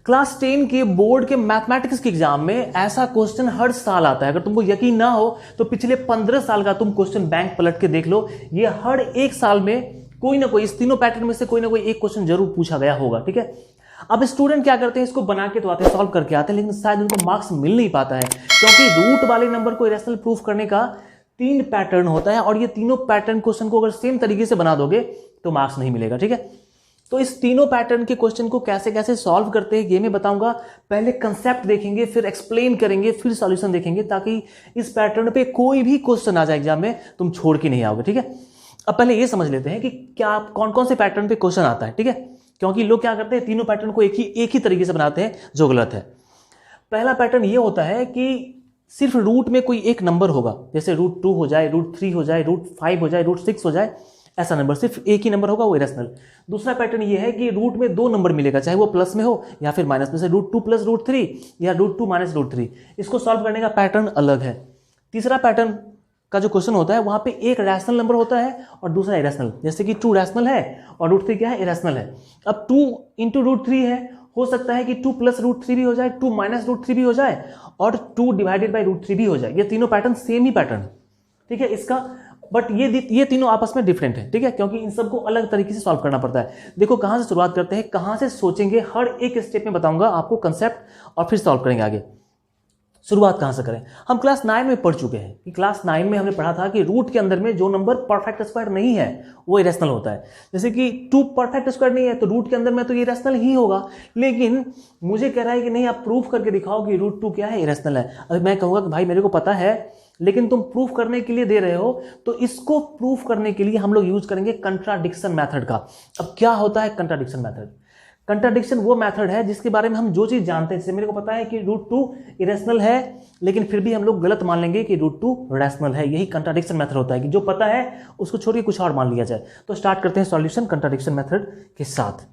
Class 10 के board के mathematics के एग्जाम में ऐसा क्वेश्चन हर साल आता है। अगर तुमको यकीन ना हो तो पिछले 15 साल का तुम क्वेश्चन बैंक पलट के देख लो, ये हर एक साल में कोई ना कोई इस तीनों पैटर्न में से कोई ना कोई एक क्वेश्चन जरूर पूछा गया होगा। ठीक है, अब स्टूडेंट क्या करते हैं, इसको बना के तो आते हैं, सॉल्व करके आते हैं, लेकिन शायद उनको मार्क्स मिल नहीं पाता है, क्योंकि रूट वाले नंबर को इरेशनल प्रूफ करने का 3 पैटर्न होता है और ये तीनों पैटर्न क्वेश्चन को अगर सेम तरीके से बना दोगे तो मार्क्स नहीं मिलेगा। ठीक है, तो इस तीनों पैटर्न के क्वेश्चन को कैसे कैसे सॉल्व करते हैं ये मैं बताऊंगा। पहले कंसेप्ट देखेंगे, फिर एक्सप्लेन करेंगे, फिर सॉल्यूशन देखेंगे, ताकि इस पैटर्न पे कोई भी क्वेश्चन आ जाए एग्जाम में तुम छोड़ के नहीं आओगे। ठीक है, अब पहले ये समझ लेते हैं कि क्या कौन कौन से पैटर्न पे क्वेश्चन आता है। ठीक है, क्योंकि लोग क्या करते हैं, तीनों पैटर्न को एक ही तरीके से बनाते हैं, जो गलत है। पहला पैटर्न ये होता है कि सिर्फ रूट में कोई एक नंबर होगा, जैसे √2 हो जाए, √3 हो जाए, √5 हो जाए, √6 हो जाए, ऐसा नंबर सिर्फ एक ही नंबर होगा, वो इरेशनल। दूसरा पैटर्न ये है कि रूट में 2 नंबर मिलेगा, चाहे वो प्लस में हो या फिर माइनस में, से √2 + √3 या √2 - √3। इसको सॉल्व करने का पैटर्न अलग है। तीसरा पैटर्न का जो क्वेश्चन होता है वहां पे एक रैशनल नंबर होता है और दूसरा इरेशनल, जैसे कि 2 रैशनल है और √3 क्या है, इरेशनल है। अब 2 × √3 है, हो सकता है कि 2 + √3 भी हो जाए, 2 - √3 भी हो जाए और 2 / √3 भी हो जाए। ये तीनों पैटर्न सेम ही पैटर्न है। ठीक है, इसका बट ये तीनों आपस में डिफरेंट है। ठीक है, क्योंकि इन सबको अलग तरीके से सॉल्व करना पड़ता है। देखो कहां से शुरुआत करते हैं, कहां से सोचेंगे, हर एक स्टेप में बताऊंगा आपको कंसेप्ट और फिर सॉल्व करेंगे आगे। शुरुआत कहां से करें, हम क्लास 9 में पढ़ चुके हैं कि क्लास 9 में हमने पढ़ा था कि रूट के अंदर में जो नंबर परफेक्ट स्क्वायर नहीं है वो इरेशनल होता है। जैसे कि 2 परफेक्ट स्क्वायर नहीं है तो रूट के अंदर में तो ये इरेशनल ही होगा, लेकिन मुझे कह रहा है कि नहीं आप प्रूफ करके दिखाओ कि √2 क्या है, इरेशनल है। अब मैं कहूंगा कि भाई मेरे को पता है, लेकिन तुम प्रूफ करने के लिए दे रहे हो, तो इसको प्रूफ करने के लिए हम लोग यूज करेंगे कंट्राडिक्शन मेथड का। अब क्या होता है कंट्राडिक्शन मेथड? कंट्राडिक्शन वो मेथड है जिसके बारे में हम जो चीज जानते हैं, जैसे मेरे को पता है कि √2 इरेशनल है, लेकिन फिर भी हम लोग गलत मान लेंगे कि √2 रैशनल है। यही कंट्राडिक्शन मेथड होता है कि जो पता है उसको छोड़ के कुछ और मान लिया जाए। तो स्टार्ट करते हैं सॉल्यूशन कंट्राडिक्शन मेथड के साथ।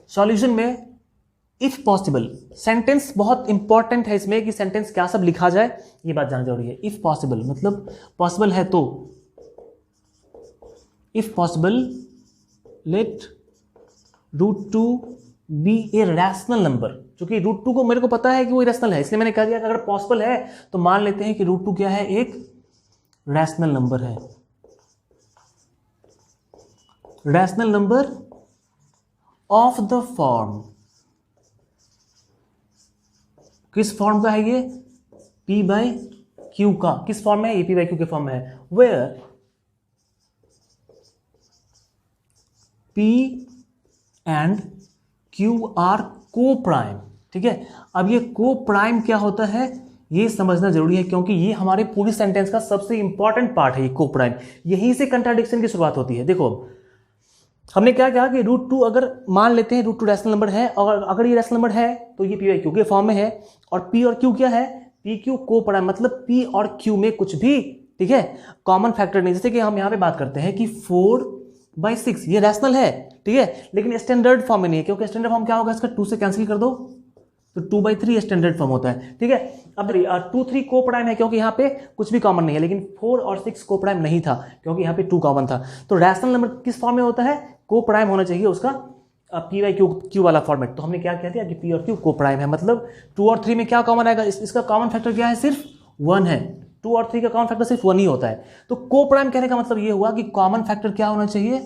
सॉल्यूशन में इफ पॉसिबल, सेंटेंस बहुत इंपॉर्टेंट है इसमें कि सेंटेंस क्या सब लिखा जाए, ये बात जानना जरूरी है। इफ पॉसिबल मतलब पॉसिबल है तो, if possible let √2 be a rational number. क्योंकि √2 को मेरे को पता है कि वो इरेशनल है, इसलिए मैंने कह दिया कि अगर पॉसिबल है तो मान लेते हैं कि √2 क्या है, एक रैशनल नंबर है। Rational number of the form, किस फॉर्म का है ये, P/Q का। किस फॉर्म में है ये, P/Q के फॉर्म में है। Where P and Q are coprime. ठीक है, अब ये को प्राइम क्या होता है ये समझना जरूरी है, क्योंकि ये हमारे पूरी सेंटेंस का सबसे इंपॉर्टेंट पार्ट है। ये को प्राइम, यहीं से कंट्राडिक्शन की शुरुआत होती है। देखो हमने क्या कहा कि √2 अगर मान लेते हैं √2 रैशनल नंबर है, और अगर ये रैशनल नंबर है तो ये P/Q के फॉर्म में है, और P और Q क्या है, PQ को प्राइम, मतलब P और Q में कुछ भी, ठीक है, कॉमन फैक्टर नहीं। जैसे कि हम यहां पे बात करते हैं कि 4/6 ये रैशनल है, ठीक है, लेकिन स्टैंडर्ड फॉर्म में नहीं है, क्योंकि स्टैंडर्ड फॉर्म क्या होगा, इसका 2 से कैंसिल कर दो तो 2/3 स्टैंडर्ड फॉर्म होता है। ठीक है, अब 2 3 को प्राइम है क्योंकि यहाँ पे कुछ भी कॉमन नहीं है, लेकिन 4 और 6 को प्राइम नहीं था क्योंकि यहाँ पे 2 कॉमन था। तो रैशनल नंबर किस फॉर्म में होता है, को प्राइम होना चाहिए उसका P/Q वाला फॉर्मेट। तो हमने क्या कह दिया कि P और Q को प्राइम है, मतलब 2 और 3 में क्या कॉमन आएगा, इसका कॉमन फैक्टर क्या है, सिर्फ 1 है। 2 और 3 का कॉमन फैक्टर सिर्फ 1 ही होता है। तो को प्राइम कहने का मतलब ये हुआ कि कॉमन फैक्टर क्या होना चाहिए,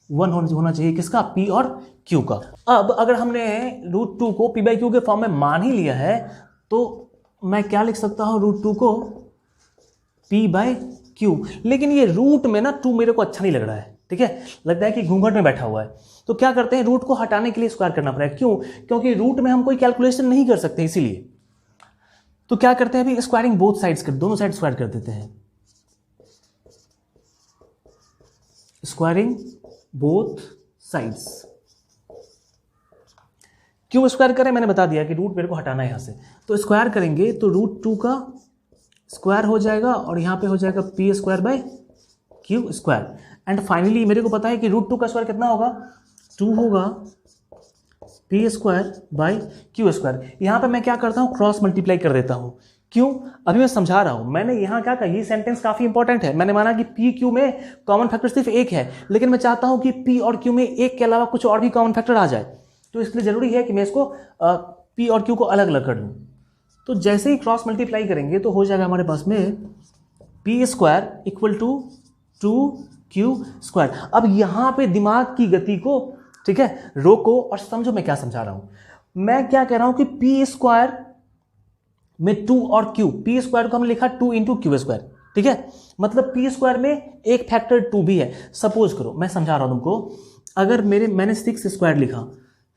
1 होना चाहिए, किसका, P और Q का। अब अगर हमने √2 को P/Q के फॉर्म में मान ही लिया है तो मैं क्या लिख सकता हूं, √2 को P/Q, लेकिन ये रूट में ना 2 मेरे को अच्छा नहीं लग रहा है। ठीक है, लगता है कि घूंघट में बैठा हुआ है। तो क्या करते हैं, रूट को हटाने के लिए स्क्वायर करना पड़ेगा। क्यों, क्योंकि रूट में हम कोई कैलकुलेशन नहीं कर सकते, इसीलिए। तो क्या करते हैं अभी, स्क्वायरिंग बोथ साइड्स कर, दोनों साइड स्क्वायर कर देते हैं, स्क्वायरिंग बोथ साइड्स। क्यों स्क्वायर करें, मैंने बता दिया कि रूट मेरे को हटाना है यहां से। तो स्क्वायर करेंगे तो √2 का स्क्वायर हो जाएगा और यहां पे हो जाएगा P²/Q²। एंड फाइनली मेरे को पता है कि √2 का स्क्वायर कितना होगा, 2 होगा P² / Q²। यहां पे मैं क्या करता हूं, क्रॉस मल्टीप्लाई कर देता हूं। क्यों? अभी मैं समझा रहा हूं। मैंने यहां क्या कहा, ये सेंटेंस काफी इंपॉर्टेंट है। मैंने माना कि पी क्यू में कॉमन फैक्टर सिर्फ एक है, लेकिन मैं चाहता हूं कि पी और क्यू में एक के अलावा कुछ और भी कॉमन फैक्टर आ जाए, तो इसलिए जरूरी है कि मैं इसको पी और क्यू को अलग अलग कर लूं। तो जैसे ही क्रॉस मल्टीप्लाई करेंगे तो हो जाएगा हमारे पास में p square equal to 2q square. अब यहां पे दिमाग की गति को, ठीक है, रोको और समझो मैं क्या समझा रहा हूं। मैं क्या कह रहा हूं कि पी स्क्वायर में 2 और q, पी स्क्वायर को हमने लिखा 2 इंटू क्यू स्क्वायर, ठीक है, मतलब पी स्क्वायर में एक फैक्टर 2 भी है। सपोज करो, मैं समझा रहा हूं तुमको, अगर मैंने 6 स्क्वायर लिखा,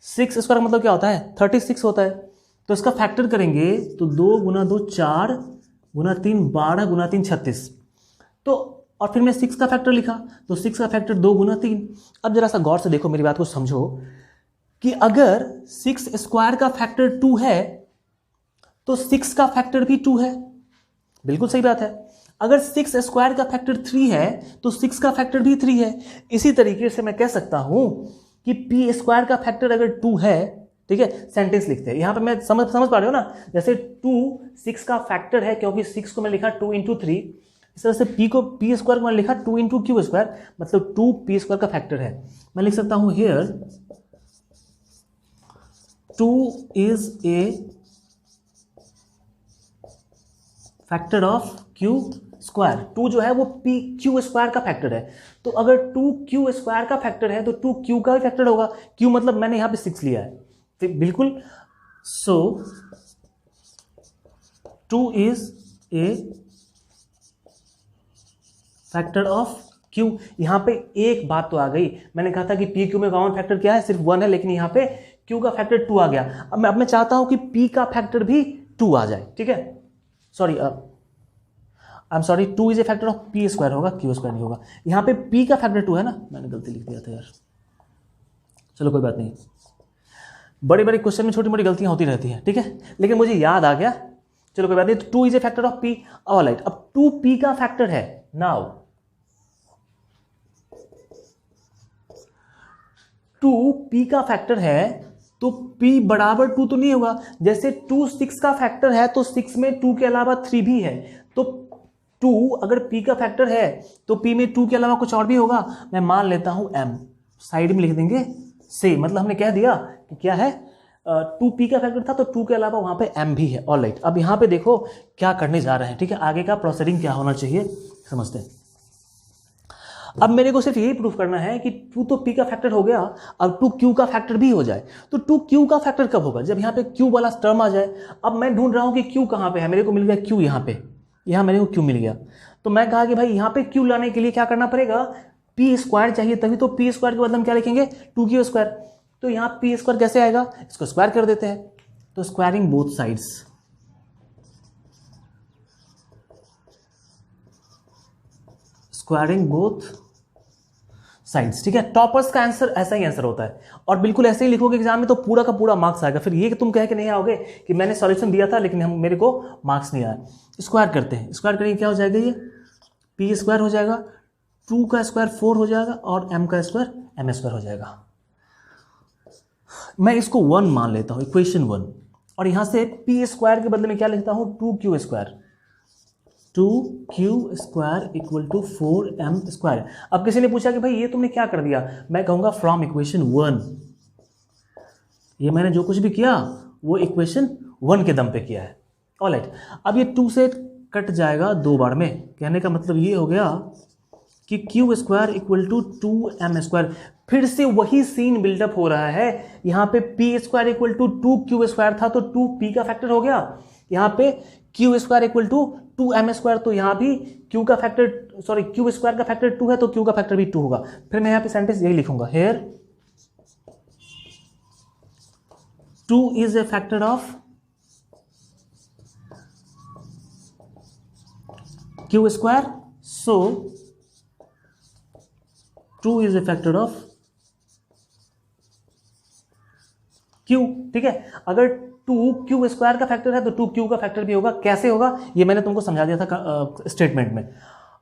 6 स्क्वायर मतलब क्या होता है, 36 होता है। तो इसका फैक्टर करेंगे तो 2 गुना 2 4 गुना 3 12 गुना 3 36। तो और फिर मैं 6 का फैक्टर लिखा, तो 6 का फैक्टर 2 गुना 3। अब जरा सा गौर से देखो, मेरी बात को समझो कि अगर 6 स्क्वायर का फैक्टर 2 है तो 6 का फैक्टर भी 2 है। बिल्कुल सही बात है। अगर 6 स्क्वायर का फैक्टर 3 है तो 6 का फैक्टर भी 3 है। इसी तरीके से मैं कह सकता हूं कि पी स्क्वायर का फैक्टर अगर 2 है, ठीक है, सेंटेंस लिखते हैं यहां पे, मैं समझ पा रहे हो ना, जैसे 2 6 का फैक्टर है क्योंकि 6 को मैं लिखा 2 इंटू 3, इस तरह से पी स्क्वायर को मैं लिखा 2 इंटू क्यू स्क्वायर, मतलब 2 पी स्क्वायर का फैक्टर है। मैं लिख सकता हूं here 2 is A factor of Q square. 2 जो है वो पी क्यू स्क्वायर का फैक्टर है। तो अगर 2 क्यू स्क्वायर का फैक्टर है तो 2 क्यू का भी फैक्टर होगा। क्यू मतलब मैंने यहां पे 6 लिया है, तो बिल्कुल। सो 2 is A factor of Q. यहां पे एक बात तो आ गई, मैंने कहा था कि पी क्यू में कॉमन फैक्टर क्या है, सिर्फ 1 है, लेकिन यहां पे क्यू का फैक्टर 2 आ गया। अब मैं चाहता हूं कि पी का फैक्टर भी 2 आ जाए, ठीक है। Sorry, I am sorry, 2 is A factor of P square होगा, क्यू स्क्वायर नहीं होगा। यहां पे पी का फैक्टर 2 है ना, मैंने गलती लिख दिया था यार, चलो कोई बात नहीं। बड़े बड़े क्वेश्चन में छोटी मोटी गलतियां होती रहती हैं, ठीक है, लेकिन मुझे याद आ गया, चलो कोई बात नहीं। तो 2 is A factor of P, alright. अब 2 पी का फैक्टर है, नाउ 2 पी का फैक्टर है तो p बराबर 2 तो नहीं होगा। जैसे 2 6 का फैक्टर है तो 6 में 2 के अलावा 3 भी है, तो 2 अगर p का फैक्टर है तो p में 2 के अलावा कुछ और भी होगा। मैं मान लेता हूं m, साइड में लिख देंगे से, मतलब हमने कह दिया कि क्या है, 2 p का फैक्टर था तो 2 के अलावा वहां पे m भी है। ऑलराइट, अब यहां पे देखो क्या करने जा रहे हैं, ठीक है, आगे का प्रोसीडिंग क्या होना चाहिए समझते हैं। अब मेरे को सिर्फ यही प्रूफ करना है कि 2 तो p का फैक्टर हो गया, अब 2 q का फैक्टर भी हो जाए। तो 2 q का फैक्टर कब होगा, जब यहाँ पे q वाला टर्म आ जाए। अब मैं ढूंढ रहा हूं कि q कहां पे है, मेरे को मिल गया q यहाँ पे, यहाँ मेरे को q मिल गया। तो मैं कहा कि भाई यहाँ पे q लाने के लिए क्या करना पड़ेगा, p स्क्वायर चाहिए, तभी तो p स्क्वायर के बदले हम क्या लिखेंगे, 2q स्क्वायर। तो यहाँ p स्क्वायर कैसे आएगा, इसको स्क्वायर कर देते हैं, तो squaring both sides, squaring both sides, ठीक है। टॉपर्स का आंसर ऐसा ही आंसर होता है, और बिल्कुल ऐसे ही लिखोगे एग्जाम में तो पूरा का पूरा मार्क्स आएगा। फिर ये कि तुम कह के नहीं आओगे कि मैंने सॉल्यूशन दिया था लेकिन मेरे को मार्क्स नहीं आया। स्क्वायर करते हैं, स्क्वायर करेंगे क्या हो जाएगा, ये पी स्क्वायर हो जाएगा, 2 का स्क्वायर 4 हो जाएगा, और m का स्क्वायर m स्क्वायर हो जाएगा। मैं इसको 1 मान लेता हूं, इक्वेशन 1, और यहां से पी स्क्वायर के बदले में क्या लिखता हूं, 2q square, 2q square equal to 4m square. अब किसी ने पूछा कि भाई ये तुमने क्या कर दिया, मैं कहूंगा फ्रॉम इक्वेशन 1, ये मैंने जो कुछ भी किया वो इक्वेशन 1 के दम पे किया है। ऑलराइट, अब ये 2 से कट जाएगा 2 बार में, कहने का मतलब ये हो गया कि q square equal to 2m square. फिर से वही सीन बिल्डअप हो रहा है, यहां पे p square equal to 2q square था तो 2p का फैक्टर हो गया, यहां पे q square equal to 2m square, तो यहां भी q का फैक्टर, सॉरी q स्क्वायर का फैक्टर 2 है तो q का फैक्टर भी 2 होगा। फिर मैं यहां पे सेंटेंस यही लिखूंगा, here 2 is A factor of q square, so 2 is A factor of q, ठीक है। अगर 2q स्क्वायर का फैक्टर है तो 2q का फैक्टर भी होगा। कैसे होगा ये मैंने तुमको समझा दिया था स्टेटमेंट में।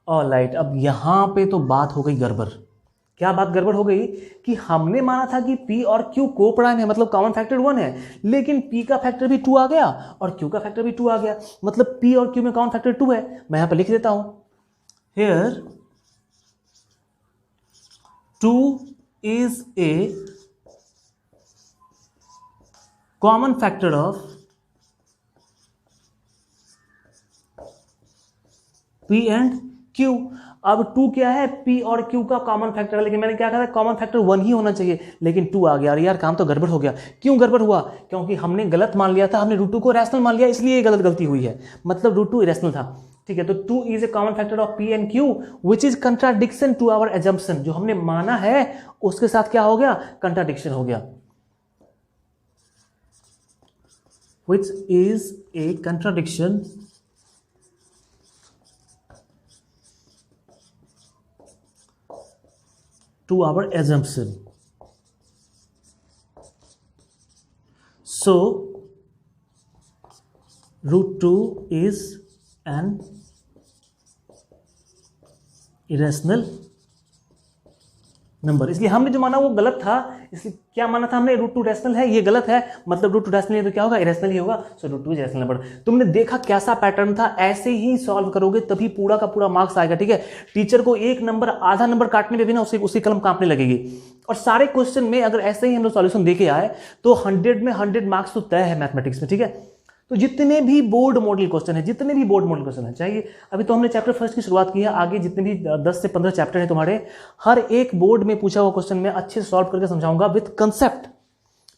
ऑलराइट, अब यहां पे तो बात हो गई गड़बड़, क्या बात गड़बड़ हो गई कि हमने माना था कि P और Q को प्राइम है, मतलब कॉमन फैक्टर 1 है, लेकिन P का फैक्टर भी 2 आ गया और Q का फैक्टर भी 2 आ गया, मतलब P और Q में कॉमन फैक्टर 2 है। मैं यहां पर लिख देता हूं, here 2 is a common factor of P and Q। अब 2 क्या है, P और Q का कॉमन फैक्टर है, लेकिन मैंने क्या कहा था कॉमन फैक्टर 1 ही होना चाहिए, लेकिन 2 आ गया। और यार काम तो गड़बड़ हो गया। क्यों गड़बड़ हुआ? क्योंकि हमने गलत मान लिया था, हमने √2 को रैशनल मान लिया, इसलिए ये गलती हुई है, मतलब √2 इरेशनल था। ठीक है, तो 2 is a common factor of P and Q which is contradiction to our assumption. जो हमने माना है उसके साथ क्या हो गया, कंट्राडिक्शन हो गया, which is a contradiction to our assumption. So √2 is an irrational number. इसलिए हमने जो माना वो गलत था, इसलिए क्या माना था हमने, √2 रैशनल है, ये गलत है, मतलब √2 रैशनल है तो क्या होगा, इरेशनल ही होगा। सो √2 इज रैशनल नंबर। तुमने देखा कैसा पैटर्न था, ऐसे ही सॉल्व करोगे तभी पूरा का पूरा मार्क्स आएगा। ठीक है, टीचर को एक नंबर आधा नंबर काटने में भी ना उसकी कलम कांपने लगेगी। और सारे क्वेश्चन में अगर ऐसे ही हम लोग सॉल्यूशन देके आए तो 100 में 100 मार्क्स तो तय है मैथमेटिक्स में। ठीक है, तो जितने भी बोर्ड मॉडल क्वेश्चन है, चाहिए अभी तो हमने चैप्टर फर्स्ट की शुरुआत की है, आगे जितने भी 10 से 15 चैप्टर हैं तुम्हारे, हर एक बोर्ड में पूछा हुआ क्वेश्चन में अच्छे से सॉल्व करके समझाऊंगा विद कंसेप्ट।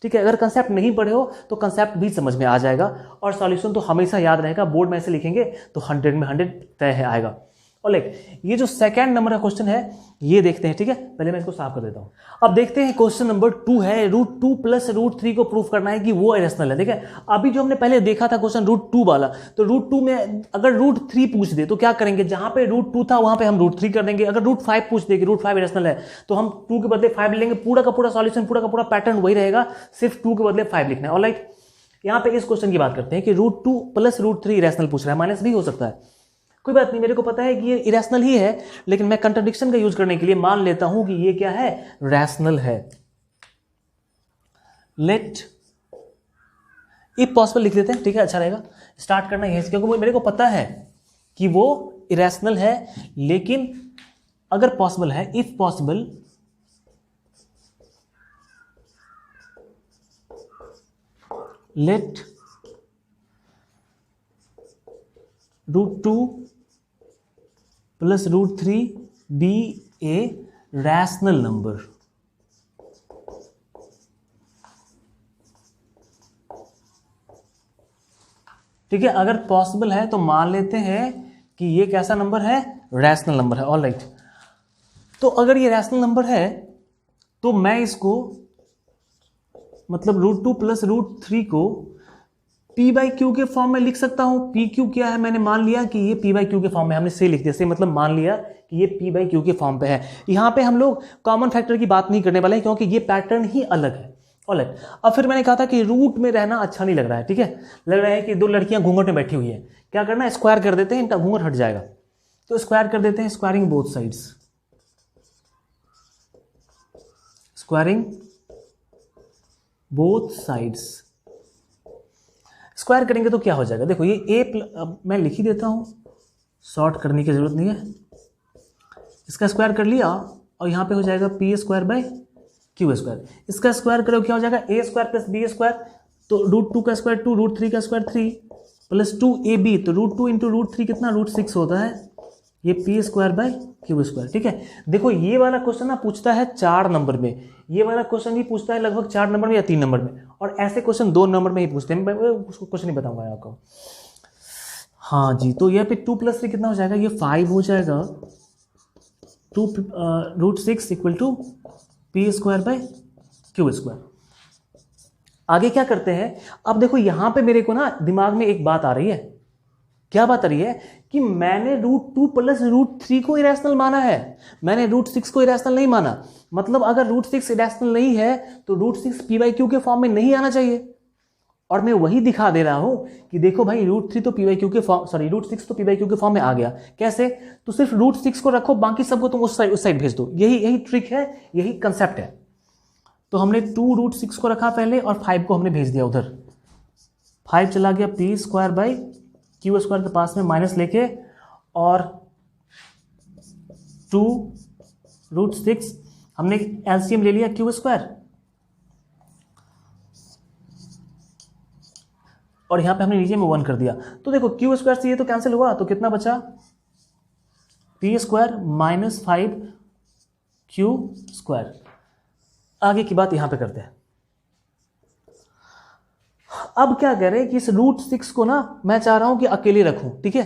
ठीक है, अगर कंसेप्ट नहीं पढ़े हो तो कंसेप्ट भी समझ में आ जाएगा और सॉल्यूशन तो हमेशा याद रहेगा। बोर्ड में ऐसे लिखेंगे तो 100 में 100 तय है आएगा। और ये जो सेकंड नंबर का क्वेश्चन है ये देखते हैं। ठीक है, पहले मैं इसको साफ कर देता हूं। अब देखते हैं क्वेश्चन नंबर 2 है, √2 प्लस √3 को प्रूफ करना है कि वो इरेशनल है। ठीक है, अभी जो हमने पहले देखा था क्वेश्चन √2 वाला, तो √2 में अगर √3 पूछ दे तो क्या करेंगे, जहां पे √2 था वहां पे हम √3 कर देंगे। अगर √5 पूछ दे कि √5 इरेशनल है तो हम 2 के बदले 5 लेंगे। पूरा का पूरा सॉल्यूशन, पूरा का पूरा पैटर्न वही रहेगा, सिर्फ 2 के बदले 5 लिखना है। ऑलराइट, यहां पे इस क्वेश्चन की बात करते हैं कि √2 प्लस √3 इरेशनल पूछ रहा है, माइनस भी हो सकता है, कोई बात नहीं, मेरे को पता है कि ये इरेशनल ही है, लेकिन मैं कंट्राडिक्शन का यूज करने के लिए मान लेता हूं कि ये क्या है, रैशनल है। लेट इफ पॉसिबल लिख देते हैं। ठीक है, अच्छा रहेगा, स्टार्ट करना यहीं से, क्योंकि मेरे को पता है कि वो इरेशनल है, लेकिन अगर पॉसिबल है, if possible let √2 plus √3 be a rational number. ठीक है, अगर पॉसिबल है तो मान लेते हैं कि ये कैसा नंबर है, रैशनल नंबर है। ऑलराइट, तो अगर ये रैशनल नंबर है तो मैं इसको मतलब √2 प्लस √3 को P/Q के फॉर्म में लिख सकता हूं। PQ क्या है, मैंने मान लिया कि ये P/Q के फॉर्म में, हमने से लिख दिया, से मतलब मान लिया कि ये P/Q के फॉर्म पे है। यहां पे हम लोग कॉमन फैक्टर की बात नहीं करने वाले हैं क्योंकि ये पैटर्न ही अलग है। ऑलराइट, अब फिर मैंने कहा था कि रूट में रहना अच्छा नहीं लग रहा है। ठीक है, लग रहा है कि दो लड़कियां घूंघट में बैठी हुई है, क्या करना है, स्क्वायर कर देते हैं, इनका घूंघट हट जाएगा। तो स्क्वायर कर देते हैं, squaring both sides, squaring both sides. Square करेंगे तो क्या हो जाएगा, देखो ये अब मैं लिख ही देता हूं, शॉर्ट करने की जरूरत नहीं है। इसका स्क्वायर कर लिया और यहां पे हो जाएगा P²/Q²। इसका स्क्वायर करो क्या हो जाएगा, A² प्लस B²। तो √2 का स्क्वायर 2, √3 का स्क्वायर 3 प्लस 2AB, तो √2 इंटू √3 कितना, √6 होता है। ये P²/Q²। ठीक है, देखो ये वाला क्वेश्चन ना पूछता है 4 नंबर में, ये वाला क्वेश्चन भी पूछता है लगभग 4 नंबर में या 3 नंबर में, और ऐसे क्वेश्चन 2 नंबर में ही पूछते हैं। मैं उसको क्वेश्चन नहीं बताऊंगा आपको। हाँ जी, तो यहाँ पे 2 + 3 कितना हो जाएगा, ये 5 हो जाएगा। 2 √6 इक्वल टू P²/Q²। आगे क्या करते हैं, अब देखो यहां पे मेरे को ना दिमाग में एक बात आ रही है। क्या बात आ रही है कि मैंने √2 प्लस √3 को इरेशनल माना है, मैंने √6 को इरेशनल नहीं माना। मतलब अगर √6 इरेशनल नहीं है तो √6 P/Q के फॉर्म में नहीं आना चाहिए। और मैं वही दिखा दे रहा हूं कि देखो भाई √3 तो p/q के फॉर्म, सॉरी √6 तो p/q के फॉर्म में आ गया। कैसे? तो सिर्फ √6 को रखो, बाकी सबको तुम उस साइड भेज दो। यही ट्रिक है, यही कंसेप्ट है। तो हमने 2√6 को रखा पहले और 5 को हमने भेज दिया उधर। 5 चला गया p² के पास में माइनस लेके, और 2√6 हमने एलसीएम ले लिया q², और यहां पे हमने नीचे में 1 कर दिया। तो देखो q² से ये तो कैंसिल हुआ, तो कितना बचा? p² - 5q²। आगे की बात यहां पे करते हैं। अब क्या कह रहे हैं कि इस √6 को ना मैं चाह रहा हूं कि अकेले रखूं, ठीक है?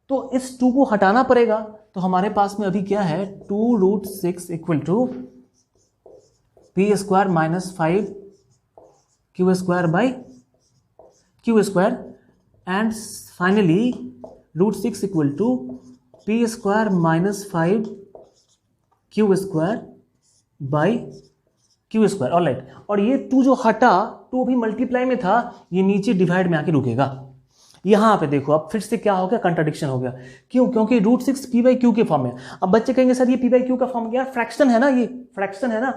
तो इस 2 को हटाना पड़ेगा। तो हमारे पास में अभी क्या है? 2√6 = p² - 5q²/q², and finally √6 = p² - 5q²/q²। Alright, और ये 2 जो हटा, 2 अभी मल्टीप्लाई में था, ये नीचे डिवाइड में आके रुकेगा। यहां पे देखो अब फिर से क्या हो गया? कंट्राडिक्शन हो गया। क्यों? क्योंकि √6 p/q के फॉर्म में। अब बच्चे कहेंगे सर ये p/q का फॉर्म क्या? फ्रैक्शन है ना, ये फ्रैक्शन है ना,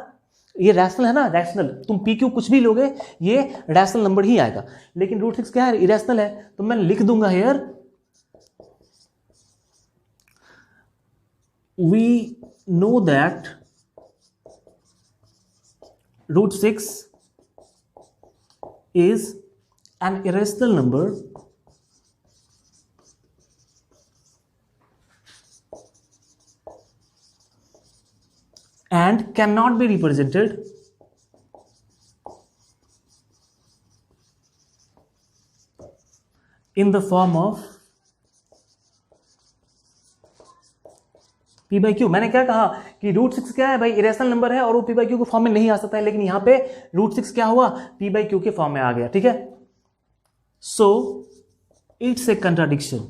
ये रैशनल है ना, रैशनल। तुम pq कुछ भी लोगे, ये रैशनल नंबर ही आएगा। लेकिन √6 क्या है? इरेशनल है। तो मैं लिख दूंगा here, we know that √6 is an irrational number and cannot be represented in the form of p/q। मैंने क्या कहा कि √6 क्या है भाई? इरेशनल नंबर है और वो p/q के फॉर्म में नहीं आ सकता है, लेकिन यहां पे √6 क्या हुआ? p/q के फॉर्म में आ गया, ठीक है? So it's a contradiction.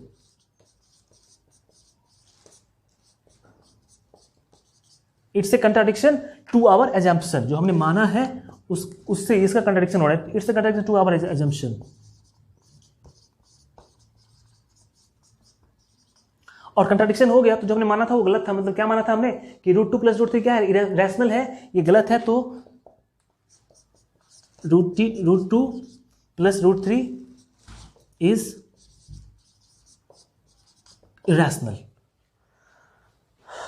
It's a contradiction to our assumption. जो हमने माना है उससे इसका कंट्राडिक्शन हो रहा है। It's a contradiction to our assumption. और कंट्राडिक्शन हो गया तो जो हमने माना था वो गलत था। मतलब क्या माना था हमने कि √2 + √3 क्या है? रैशनल है, ये गलत है। तो √2 + √3 इज इरेशनल।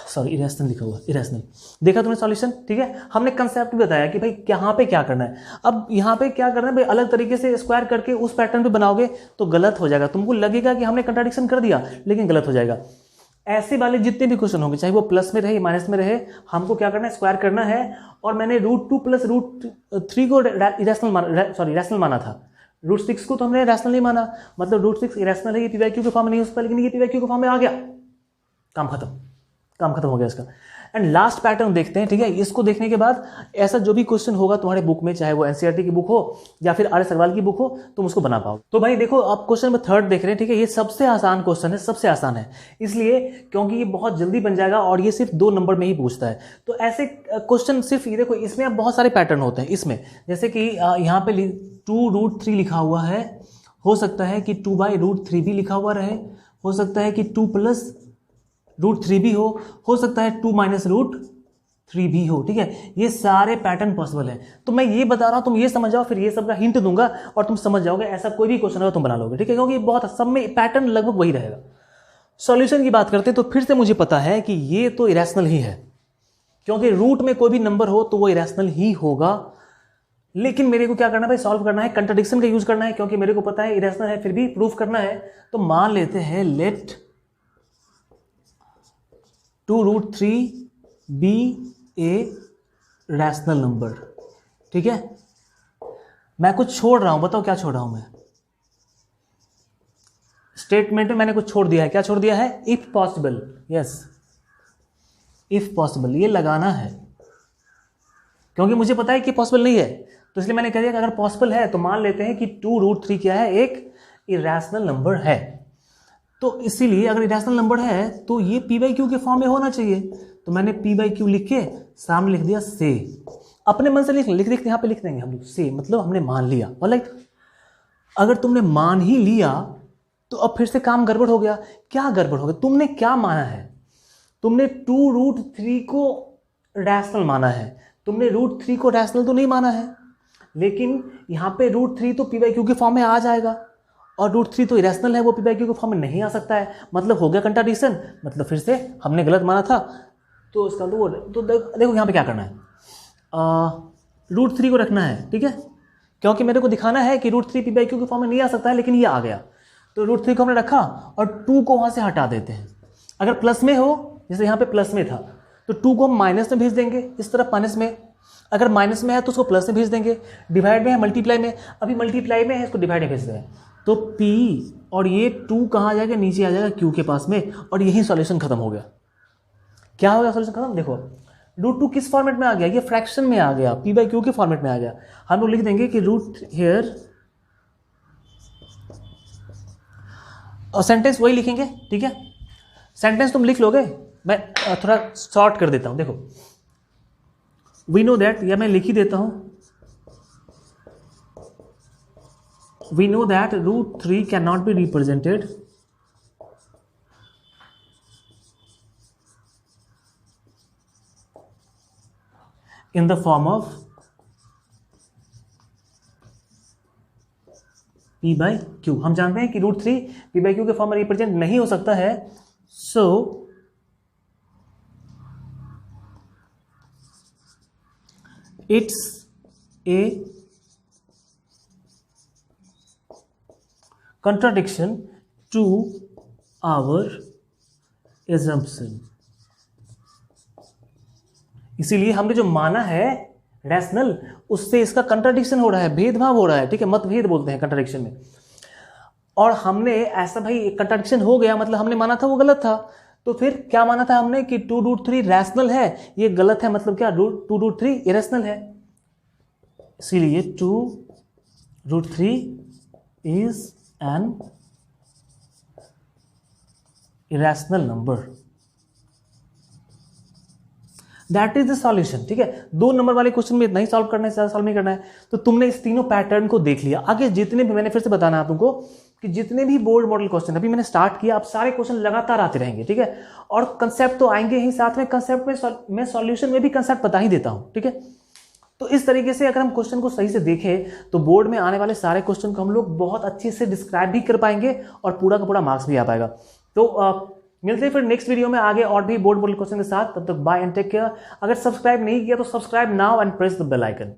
सॉरी, इरेशनल लिखा हुआ, इरेशनल। देखा तुमने सॉल्यूशन, ठीक है? हमने कंसेप्ट भी बताया कि भाई यहाँ पे क्या करना है। अब यहाँ पे क्या करना है भाई? अलग तरीके से स्क्वायर करके उस पैटर्न पे बनाओगे तो गलत हो जाएगा। तुमको लगेगा कि हमने कंट्राडिक्शन कर दिया, लेकिन गलत हो जाएगा। ऐसे वाले जितने भी क्वेश्चन होंगे, चाहे वो प्लस में रहे माइनस में रहे, हमको क्या करना है? स्क्वायर करना है। और मैंने √2 + √3 को रैशनल माना था। √6 को तो हमने रैशनल नहीं माना, मतलब √6 इरेशनल है, ये p/q के फॉर्म में नहीं हो सकता, लेकिन ये p/q के फॉर्म में आ गया। काम खत्म हो गया इसका। एंड लास्ट पैटर्न देखते हैं, ठीक है? इसको देखने के बाद ऐसा जो भी क्वेश्चन होगा तुम्हारे बुक में, चाहे वो एनसीईआरटी की बुक हो या फिर आर एस अग्रवाल की बुक हो, तुम उसको बना पाओ। तो भाई देखो, आप क्वेश्चन नंबर 3 देख रहे हैं, ठीक है? ये सबसे आसान क्वेश्चन है, सबसे आसान है इसलिए क्योंकि ये बहुत जल्दी बन जाएगा और ये सिर्फ 2 नंबर में ही पूछता है। तो ऐसे क्वेश्चन सिर्फ ये देखो, इसमें अब बहुत सारे पैटर्न होते हैं इसमें। जैसे कि यहाँ पे 2√3 लिखा हुआ है, हो सकता है कि 2/√3 भी लिखा हुआ रहे, हो सकता है कि 2 + √3 भी हो सकता है 2 - √3 भी हो, ठीक है? ये सारे पैटर्न पॉसिबल है। तो मैं ये बता रहा हूं, तुम ये समझ जाओ, फिर ये सब का हिंट दूंगा और तुम समझ जाओगे। ऐसा कोई भी क्वेश्चन होगा तुम बना लोगे, ठीक है? क्योंकि बहुत सब में पैटर्न लगभग वही रहेगा। सॉल्यूशन की बात करते हैं तो फिर से मुझे पता है कि ये तो इरेशनल ही है, क्योंकि रूट में कोई भी नंबर हो तो वो इरेशनल ही होगा। लेकिन मेरे को क्या करना है भाई? सॉल्व करना है, कंट्राडिक्शन का यूज करना है, क्योंकि मेरे को पता है इरेशनल है, फिर भी प्रूफ करना है। तो मान लेते हैं let 2√3 be a rational number, ठीक है? मैं कुछ छोड़ रहा हूं, बताओ क्या छोड़ रहा हूं मैं? स्टेटमेंट में मैंने कुछ छोड़ दिया है। क्या छोड़ दिया है? If possible. Yes, if possible ये लगाना है, क्योंकि मुझे पता है कि पॉसिबल नहीं है, तो इसलिए मैंने कह दिया कि अगर पॉसिबल है तो मान लेते हैं कि 2√3 क्या है? एक इरेशनल नंबर है। तो इसीलिए अगर इरेशनल नंबर है तो ये p/q के फॉर्म में होना चाहिए। तो मैंने p/q लिख के सामने लिख दिया से। अपने मन से लिख यहाँ पे लिख देंगे हम लोग से, मतलब हमने मान लिया। ऑलराइट, अगर तुमने मान ही लिया तो अब फिर से काम गड़बड़ हो गया। क्या गड़बड़ हो गया? तुमने क्या माना है? तुमने 2√3 को रैशनल माना है। तुमने √3 को रैशनल तो नहीं माना है, लेकिन यहाँ पे √3 तो p/q के फॉर्म में आ जाएगा और √3 तो इरेशनल है, वो p/q के फॉर्म में नहीं आ सकता है। मतलब हो गया कंट्राडिक्शन, मतलब फिर से हमने गलत माना था। तो इसका तो देखो यहाँ पे क्या करना है, √3 को रखना है, ठीक है, क्योंकि मेरे को दिखाना है कि √3 p/q के फॉर्म में नहीं आ सकता है, लेकिन ये आ गया। तो √3 को हमने रखा और 2 को वहाँ से हटा देते हैं। अगर प्लस में हो, जैसे यहाँ पे प्लस में था, तो 2 को हम माइनस में भेज देंगे, इस तरफ माइनस में। अगर माइनस में है तो उसको प्लस में भेज देंगे। डिवाइड में है, मल्टीप्लाई में, अभी मल्टीप्लाई में है, इसको डिवाइड में भेज दें। तो p और ये 2 कहाँ आ जाएगा? नीचे आ जाएगा q के पास में, और यही सॉल्यूशन खत्म हो गया। क्या हो गया सॉल्यूशन खत्म? देखो √2 किस फॉर्मेट में आ गया? ये फ्रैक्शन में आ गया, p/q के फॉर्मेट में आ गया। हम लोग लिख देंगे कि रूट हेयर, और सेंटेंस वही लिखेंगे, ठीक है। सेंटेंस तुम लिख लोगे, मैं थोड़ा शॉर्ट कर देता हूं। देखो वी नो दैट, या मैं लिख ही देता हूं, we know that √3 can not be represented in the form of p/q। हम जानते हैं कि √3 p/q के फॉर्म में रिप्रेजेंट नहीं हो सकता है। So it's A contradiction to our assumption। इसीलिए हमने जो माना है रैशनल, उससे इसका कंट्राडिक्शन हो रहा है, भेदभाव हो रहा है, ठीक है, मतभेद बोलते हैं कंट्राडिक्शन में। और हमने ऐसा, भाई कंट्राडिक्शन हो गया, मतलब हमने माना था वो गलत था। तो फिर क्या माना था हमने कि 2√3 रैशनल है, ये गलत है, मतलब क्या 2√3 इरेशनल है। इसीलिए 2√3 is an irrational number. That is the solution, ठीक है। 2 नंबर वाले क्वेश्चन में इतना ही सॉल्व करना है, ज्यादा सॉल्व नहीं करना है। तो तुमने इस तीनों पैटर्न को देख लिया। आगे जितने भी, मैंने फिर से बताना है तुमको कि जितने भी बोर्ड मॉडल क्वेश्चन अभी मैंने स्टार्ट किया, अब सारे क्वेश्चन लगातार आते रहेंगे, ठीक है। और कंसेप्ट तो आएंगे ही साथ में, कंसेप्ट में मैं सॉल्यूशन में भी कंसेप्ट बता ही देता हूं, ठीक है। तो इस तरीके से अगर हम क्वेश्चन को सही से देखें तो बोर्ड में आने वाले सारे क्वेश्चन को हम लोग बहुत अच्छे से डिस्क्राइब भी कर पाएंगे और पूरा का पूरा मार्क्स भी आ पाएगा। तो मिलते हैं फिर नेक्स्ट वीडियो में आगे और भी बोर्ड मॉडल क्वेश्चन के साथ। तब तक बाय एंड टेक केयर। अगर सब्सक्राइब नहीं किया तो subscribe now and press the bell icon.